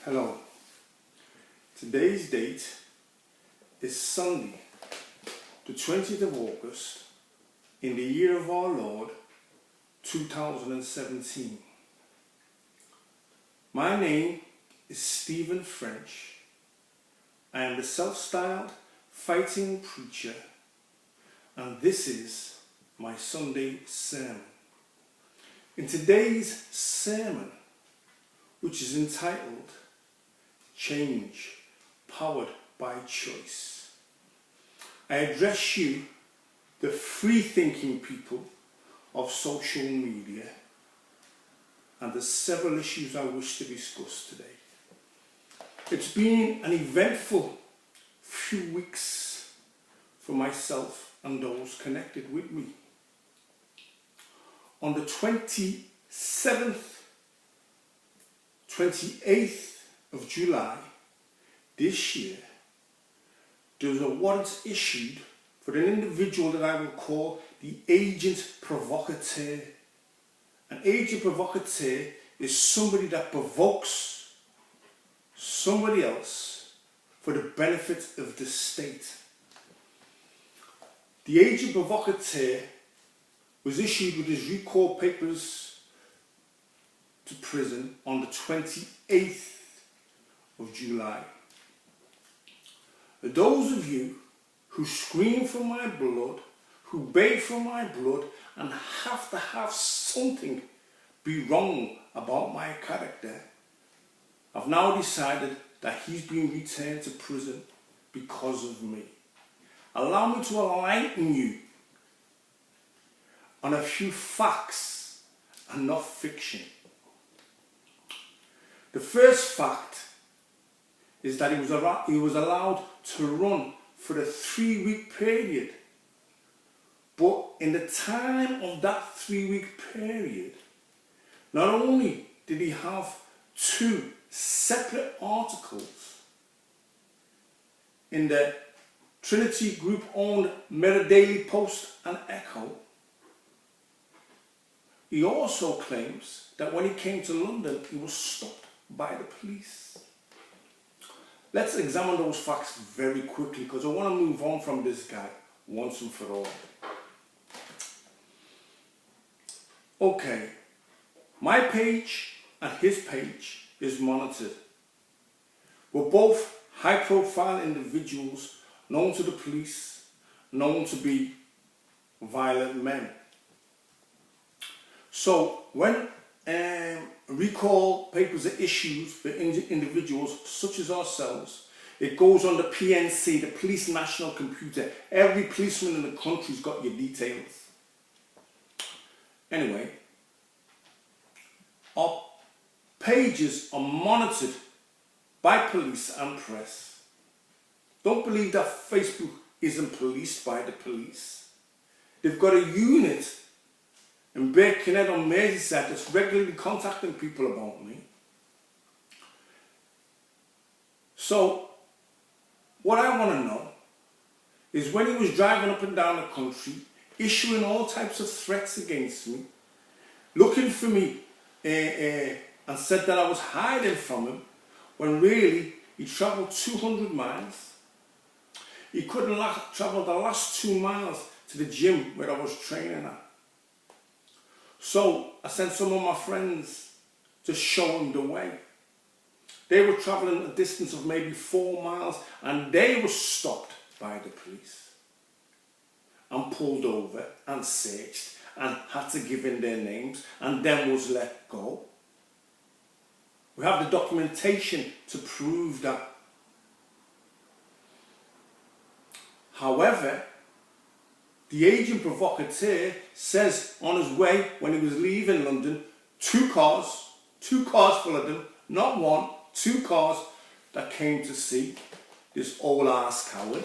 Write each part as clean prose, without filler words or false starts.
Hello. Today's date is Sunday, the 20th of August, in the year of our Lord, 2017. My name is Stephen French. I am the self-styled fighting preacher, and this is my Sunday sermon. In today's sermon, which is entitled Change Powered by Choice, I address you, the free-thinking people of social media, and the several issues I wish to discuss today. It's been an eventful few weeks for myself and those connected with me. On the 28th of July this year, there was a warrant issued for an individual that I will call the agent provocateur. An agent provocateur is somebody that provokes somebody else for the benefit of the state. The agent provocateur was issued with his recall papers to prison on the 28th of July. Those of you who scream for my blood, who beg for my blood, and have to have something be wrong about my character, have now decided that he's been returned to prison because of me. Allow me to enlighten you on a few facts and not fiction. The first fact is that he was allowed to run for a 3-week period. But in the time of that 3-week period, not only did he have 2 separate articles in the Trinity Group owned Mirror Daily Post and Echo, he also claims that when he came to London, he was stopped by the police. Let's examine those facts very quickly because I want to move on from this guy once and for all. Okay, my page and his page is monitored. We're both high-profile individuals known to the police, known to be violent men. So when recall papers are issued for individuals such as ourselves, it goes on the PNC, the Police National Computer. Every policeman in the country's got your details. Anyway, our pages are monitored by police and press. Don't believe that Facebook isn't policed by the police. They've got a unit in Birkenhead on Merseyside that's regularly contacting people about me. So, what I want to know is when he was driving up and down the country, issuing all types of threats against me, looking for me, and said that I was hiding from him, when really he travelled 200 miles. He couldn't travel the last 2 miles to the gym where I was training at. So I sent some of my friends to show him the way. They were travelling a distance of maybe 4 miles and they were stopped by the police and pulled over and searched and had to give in their names and then was let go. We have the documentation to prove that. However, the agent provocateur says on his way when he was leaving London, 2 cars full of them, not 1, 2 cars that came to see this old ass coward.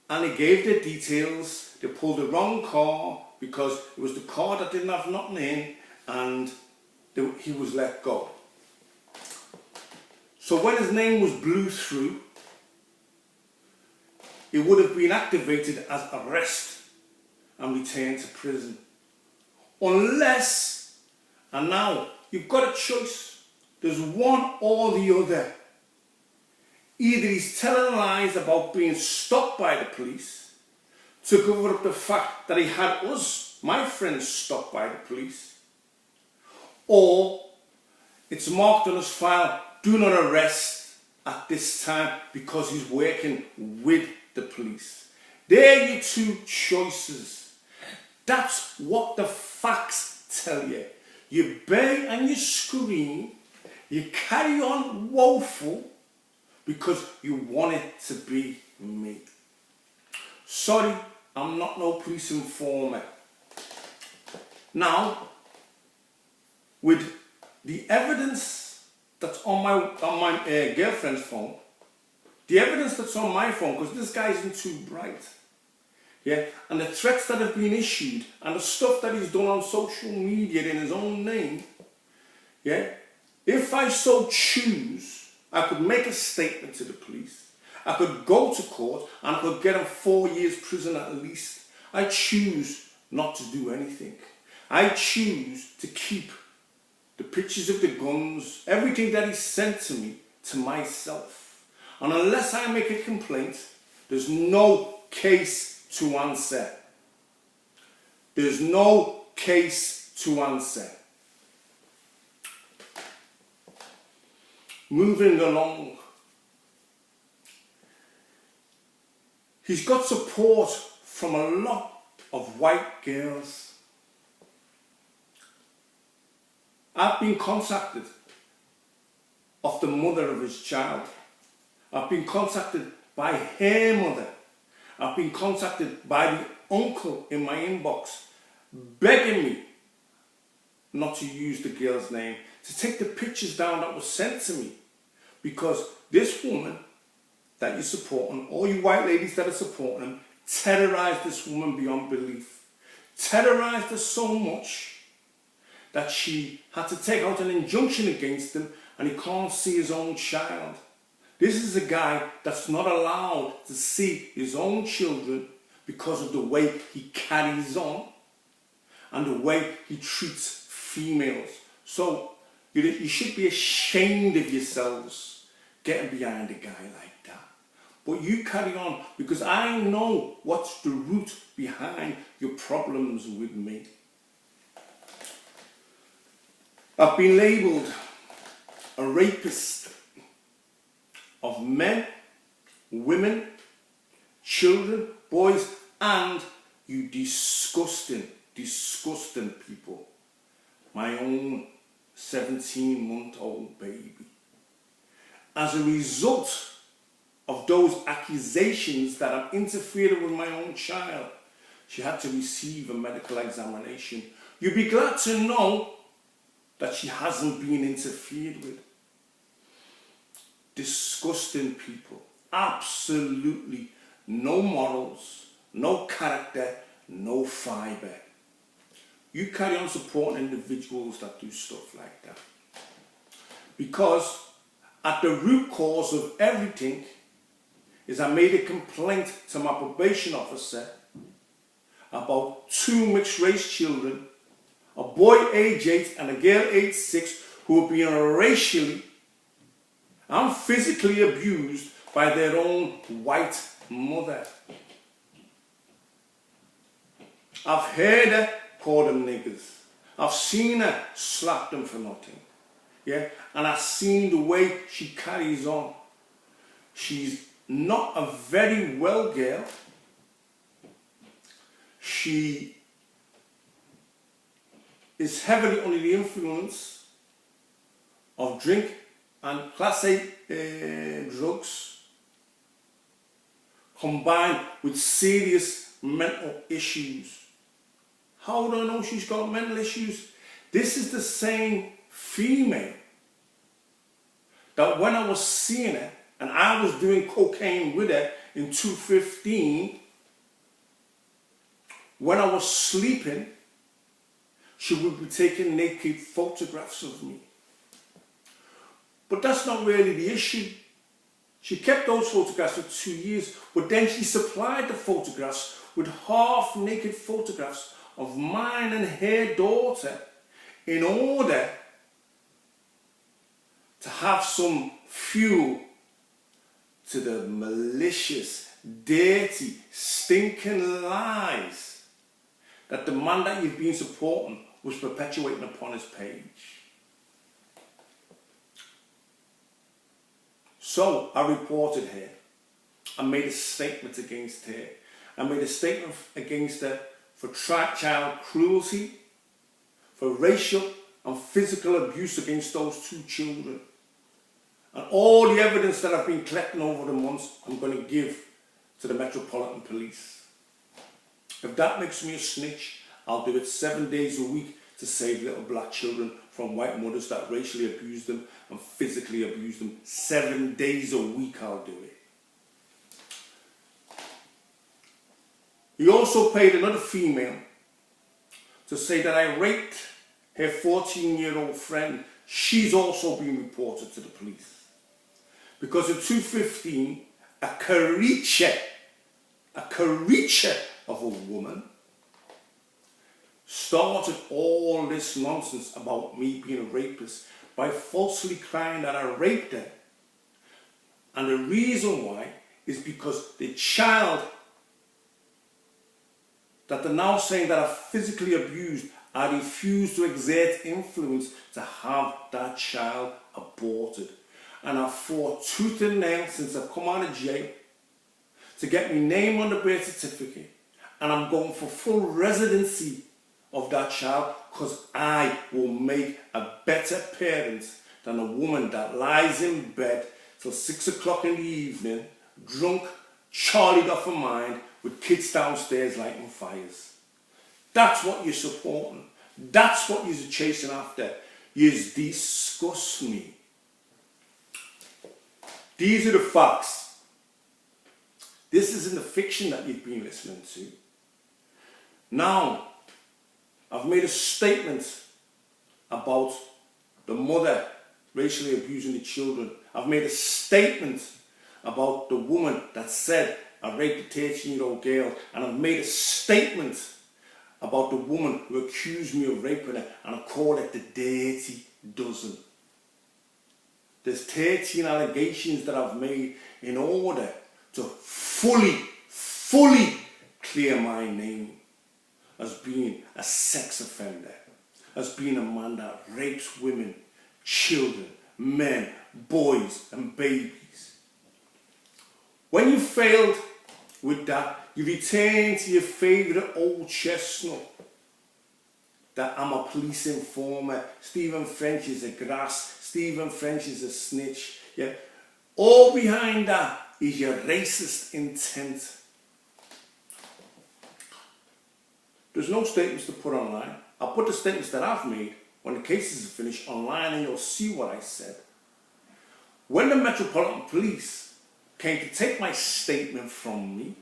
And he gave their details. They pulled the wrong car because it was the car that didn't have nothing in, and he was let go. So when his name was blew through, it would have been activated as arrest and returned to prison. Unless And now you've got a choice. There's one or the other. Either he's telling lies about being stopped by the police to cover up the fact that he had us, my friends, stopped by the police, or it's marked on his file, do not arrest at this time because he's working with the police. There are your two choices. That's what the facts tell you. You beg and you scream, you carry on woeful because you want it to be me. Sorry, I'm not no police informer. Now, with the evidence that's on my girlfriend's phone, the evidence that's on my phone, because this guy isn't too bright, yeah, and the threats that have been issued and the stuff that he's done on social media in his own name, yeah, if I so choose, I could make a statement to the police, I could go to court and I could get him 4 years prison at least. I choose not to do anything. I choose to keep the pictures of the guns, everything that he sent to me, to myself. And unless I make a complaint, there's no case to answer. There's no case to answer. Moving along. He's got support from a lot of white girls. I've been contacted of the mother of his child. I've been contacted by her mother. I've been contacted by the uncle in my inbox, begging me not to use the girl's name, to take the pictures down that was sent to me, because this woman that you're supporting, all you white ladies that are supporting him, terrorized this woman beyond belief. Terrorized her so much that she had to take out an injunction against him, and he can't see his own child. This is a guy that's not allowed to see his own children because of the way he carries on and the way he treats females. So you should be ashamed of yourselves getting behind a guy like that. But you carry on, because I know what's the root behind your problems with me. I've been labelled a rapist of men, women, children, boys, and you disgusting, disgusting people. My own 17-month-old baby. As a result of those accusations that I've interfered with my own child, she had to receive a medical examination. You'd be glad to know that she hasn't been interfered with. Disgusting people. Absolutely no morals, no character, no fibre. You carry on supporting individuals that do stuff like that. Because at the root cause of everything is I made a complaint to my probation officer about 2 mixed race children, a boy age 8 and a girl age 6, who were being racially and physically abused by their own white mother. I've heard her call them niggers. I've seen her slap them for nothing. Yeah? And I've seen the way she carries on. She's not a very well girl. She is heavily under the influence of drink and class A drugs, combined with serious mental issues. How do I know she's got mental issues? This is the same female that when I was seeing her and I was doing cocaine with her in 2015, when I was sleeping, she would be taking naked photographs of me. But that's not really the issue. She kept those photographs for 2 years, but then she supplied the photographs with half-naked photographs of mine and her daughter in order to have some fuel to the malicious, dirty, stinking lies that the man that you've been supporting was perpetuating upon his page. So I reported her. I made a statement against her. I made a statement against her for child cruelty, for racial and physical abuse against those 2 children. And all the evidence that I've been collecting over the months, I'm going to give to the Metropolitan Police. If that makes me a snitch, I'll do it 7 days a week to save little black children from white mothers that racially abuse them and physically abuse them. 7 days a week I'll do it. He also paid another female to say that I raped her 14-year-old friend. She's also been reported to the police. Because in 2015, a creature of a woman started all this nonsense about me being a rapist by falsely crying that I raped her. And the reason why is because the child that they're now saying that I physically abused, I refused to exert influence to have that child aborted. And I fought tooth and nail since I've come out of jail to get my name on the birth certificate. And I'm going for full residency of that child because I will make a better parent than a woman that lies in bed till 6 o'clock in the evening, drunk, charlied off her mind, with kids downstairs lighting fires. That's what you're supporting. That's what you're chasing after. You disgust me. These are the facts. This isn't the fiction that you've been listening to. Now, I've made a statement about the mother racially abusing the children. I've made a statement about the woman that said I raped a 13-year-old girl, and I've made a statement about the woman who accused me of raping her, and I call it the dirty dozen. There's 13 allegations that I've made in order to fully clear my name as being a sex offender, as being a man that rapes women, children, men, boys and babies. When you failed with that, you return to your favourite old chestnut, that I'm a police informer, Stephen French is a grass, Stephen French is a snitch. Yeah. All behind that is your racist intent. There's no statements to put online. I'll put the statements that I've made when the cases are finished online and you'll see what I said. When the Metropolitan Police came to take my statement from me,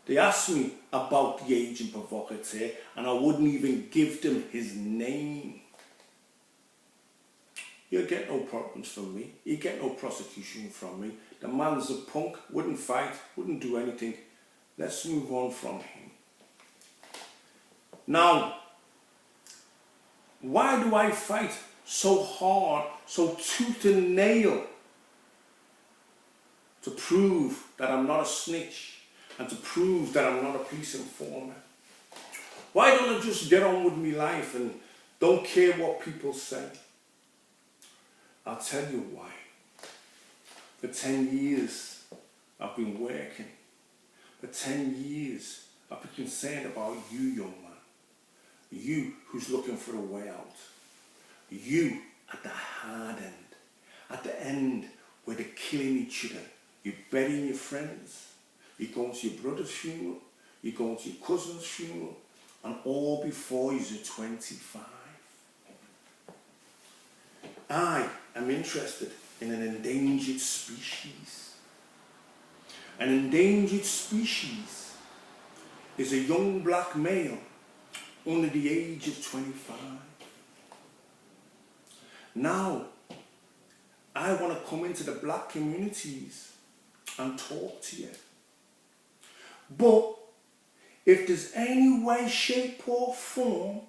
they asked me about the agent provocateur and I wouldn't even give them his name. You'll get no problems from me. You get no prosecution from me. The man's a punk, wouldn't fight, wouldn't do anything. Let's move on from him. Now, why do I fight so hard, so tooth and nail to prove that I'm not a snitch and to prove that I'm not a police informer? Why don't I just get on with my life and don't care what people say? I'll tell you why. For 10 years, I've been working. For 10 years, I've been concerned about you, young man. You who's looking for a way out. You at the hard end. At the end where they're killing each other. You're burying your friends. You're going to your brother's funeral. You're going to your cousin's funeral. And all before you're 25. I am interested in an endangered species. An endangered species is a young black male under the age of 25. Now, I want to come into the black communities and talk to you. But if there's any way, shape or form